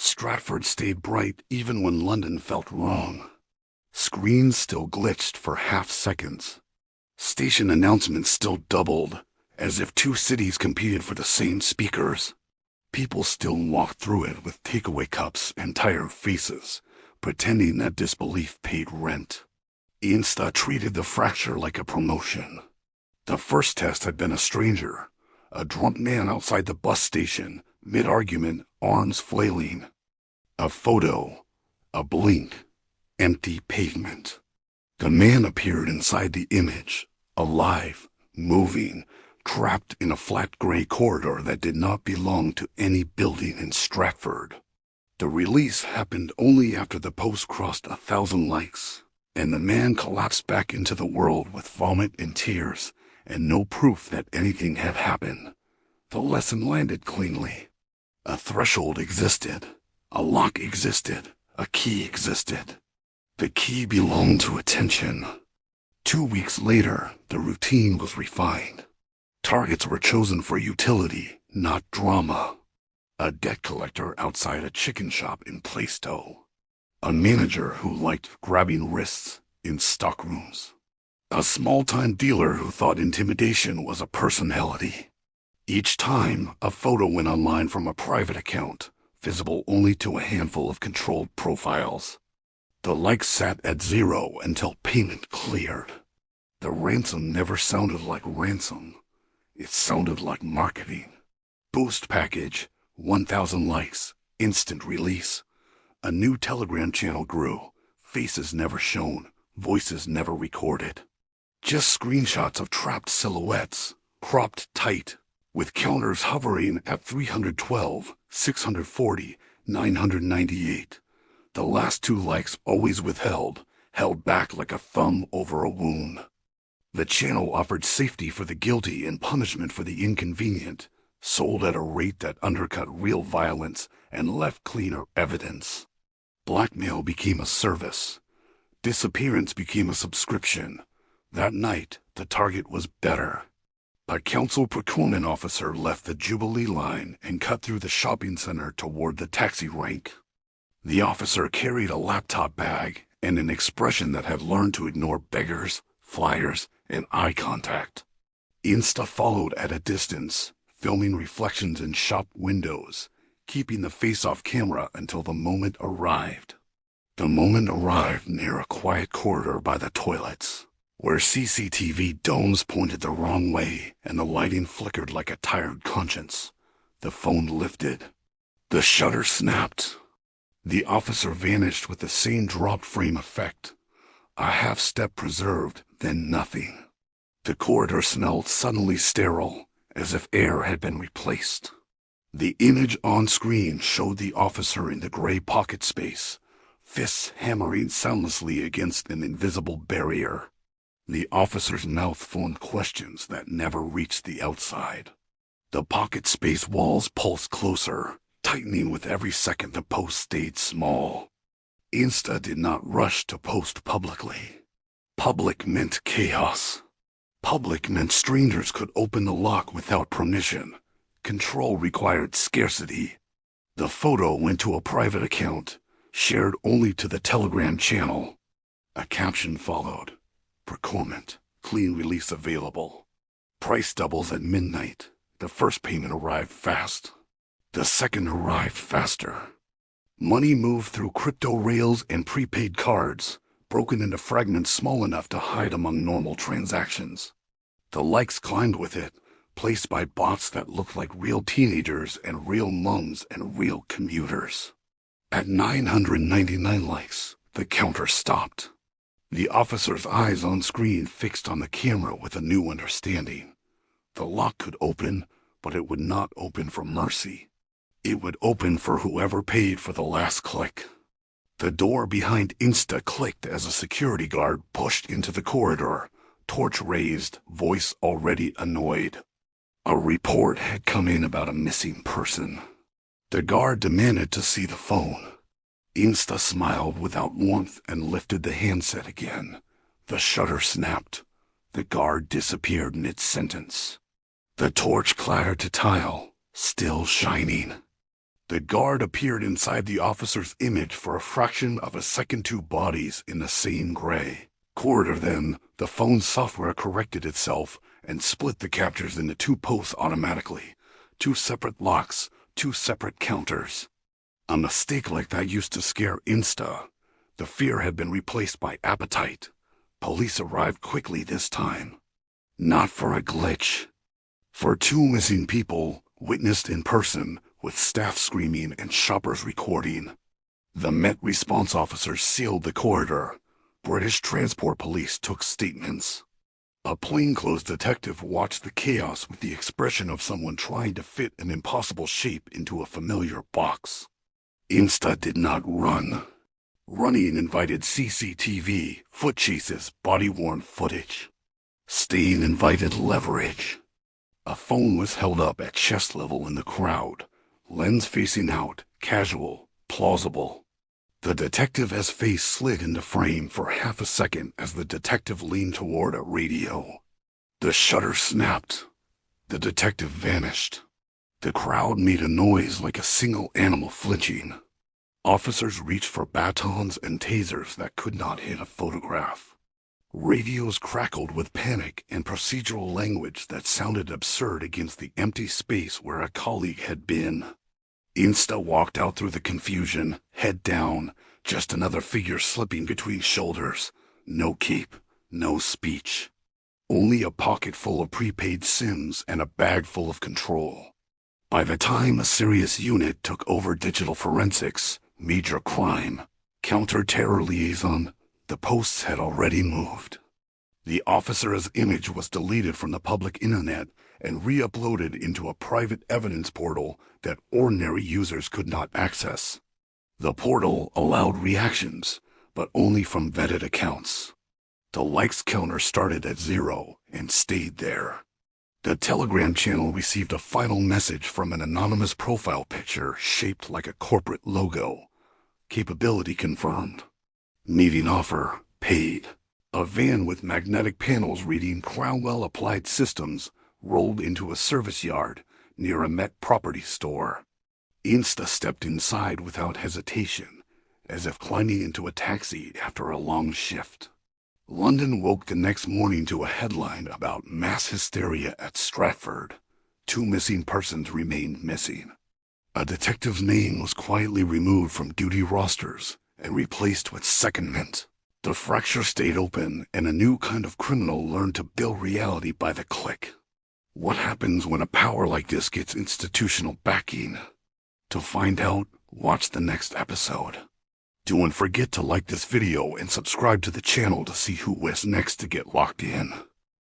Stratford stayed bright even when London felt wrong. Screens still glitched for half seconds. Station announcements still doubled, as if two cities competed for the same speakers. People still walked through it with takeaway cups and tired faces, pretending that disbelief paid rent. Insta treated the fracture like a promotion. The first test had been a stranger, a drunk man outside the bus station, mid-argument, arms flailing. A photo, a blink, empty pavement. The man appeared inside the image, alive, moving, trapped in a flat gray corridor that did not belong to any building in Stratford. The release happened only after the post crossed 1,000 likes, and the man collapsed back into the world with vomit and tears, and no proof that anything had happened. The lesson landed cleanly. A threshold existed, a lock existed, a key existed. The key belonged to attention. 2 weeks later, the routine was refined. Targets were chosen for utility, not drama. A debt collector outside a chicken shop in Plaistow. A manager who liked grabbing wrists in stockrooms. A small-time dealer who thought intimidation was a personality. Each time, a photo went online from a private account, visible only to a handful of controlled profiles. The likes sat at 0 until payment cleared. The ransom never sounded like ransom. It sounded like marketing. Boost package, 1,000 likes, instant release. A new Telegram channel grew, faces never shown, voices never recorded. Just screenshots of trapped silhouettes, cropped tight, with counters hovering at 312, 640, 998. The last 2 likes always withheld, held back like a thumb over a wound. The channel offered safety for the guilty and punishment for the inconvenient, sold at a rate that undercut real violence and left cleaner evidence. Blackmail became a service. Disappearance became a subscription. That night, the target was better. A council procurement officer left the Jubilee line and cut through the shopping center toward the taxi rank. The officer carried a laptop bag and an expression that had learned to ignore beggars, flyers, and eye contact. Insta followed at a distance, filming reflections in shop windows, keeping the face-off camera until the moment arrived. The moment arrived near a quiet corridor by the toilets, where CCTV domes pointed the wrong way and the lighting flickered like a tired conscience. The phone lifted. The shutter snapped. The officer vanished with the same dropped frame effect. A half step preserved, then nothing. The corridor smelled suddenly sterile, as if air had been replaced. The image on screen showed the officer in the gray pocket space, fists hammering soundlessly against an invisible barrier. The officer's mouth formed questions that never reached the outside. The pocket space walls pulsed closer, tightening with every second the post stayed small. Insta did not rush to post publicly. Public meant chaos. Public meant strangers could open the lock without permission. Control required scarcity. The photo went to a private account, shared only to the Telegram channel. A caption followed. Procurement, clean release available. Price doubles at midnight. The first payment arrived fast. The second arrived faster. Money moved through crypto rails and prepaid cards, broken into fragments small enough to hide among normal transactions. The likes climbed with it, placed by bots that looked like real teenagers and real mums and real commuters. At 999 likes, the counter stopped. The officer's eyes on screen fixed on the camera with a new understanding. The lock could open, but it would not open for mercy. It would open for whoever paid for the last click. The door behind Insta clicked as a security guard pushed into the corridor, torch raised, voice already annoyed. A report had come in about a missing person. The guard demanded to see the phone. Insta smiled without warmth and lifted the handset again. The shutter snapped. The guard disappeared mid-sentence. The torch clattered to tile, still shining. The guard appeared inside the officer's image for a fraction of a second. Two bodies in the same gray corridor. Then, the phone's software corrected itself and split the captures into two posts automatically. Two separate locks, two separate counters. A mistake like that used to scare Insta. The fear had been replaced by appetite. Police arrived quickly this time. Not for a glitch. For two missing people, witnessed in person, with staff screaming and shoppers recording. The Met response officers sealed the corridor. British Transport Police took statements. A plainclothes detective watched the chaos with the expression of someone trying to fit an impossible shape into a familiar box. Insta did not run. Running invited CCTV, foot chases, body-worn footage. Staying invited leverage. A phone was held up at chest level in the crowd, lens facing out, casual, plausible. The detective's face slid into frame for half a second as the detective leaned toward a radio. The shutter snapped. The detective vanished. The crowd made a noise like a single animal flinching. Officers reached for batons and tasers that could not hit a photograph. Radios crackled with panic and procedural language that sounded absurd against the empty space where a colleague had been. Insta walked out through the confusion, head down, just another figure slipping between shoulders. No cape, no speech. Only a pocket full of prepaid SIMs and a bag full of control. By the time a serious unit took over digital forensics, major crime, counter-terror liaison, the posts had already moved. The officer's image was deleted from the public internet and re-uploaded into a private evidence portal that ordinary users could not access. The portal allowed reactions, but only from vetted accounts. The likes counter started at 0 and stayed there. The Telegram channel received a final message from an anonymous profile picture shaped like a corporate logo. Capability confirmed. Meeting offer paid. A van with magnetic panels reading Cromwell Applied Systems rolled into a service yard near a Met property store. Insta stepped inside without hesitation, as if climbing into a taxi after a long shift. London woke the next morning to a headline about mass hysteria at Stratford. 2 missing persons remained missing. A detective's name was quietly removed from duty rosters and replaced with secondment. The fracture stayed open, and a new kind of criminal learned to build reality by the click. What happens when a power like this gets institutional backing? To find out, watch the next episode. Don't forget to like this video and subscribe to the channel to see who is next to get locked in.